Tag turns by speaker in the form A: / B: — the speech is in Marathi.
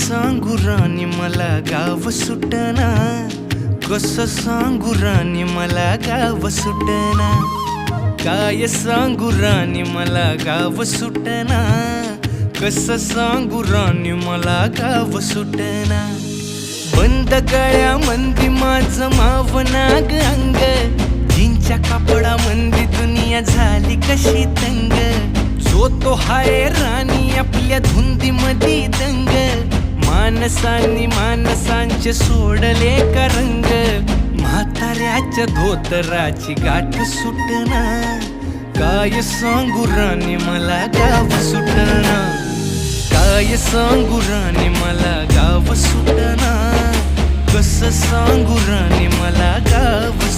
A: सांगू राणी मला गाव सुटना, कसं सांगू राणी मला गाव सुटना, काय सांगू राणी मला गाव सुटना, कसं सांगू राणी मला गाव सुटना। बंद गळ्यामंदी माझं मावनाग अंग, जीनच्या कापडामंदी दुनिया झाली कशी तंग, जो तो हाय राणी आपल्या धुंदीमधी दंग, माणसांनी माणसांचे सोडले का रंग, म्हाताऱ्याच्या धोतराची गाठ सुटना, काय सांगू राणी मला गाव सुटना, काय सांगू राणी मला गाव सुटना, कसं सांगू राणी मला गाव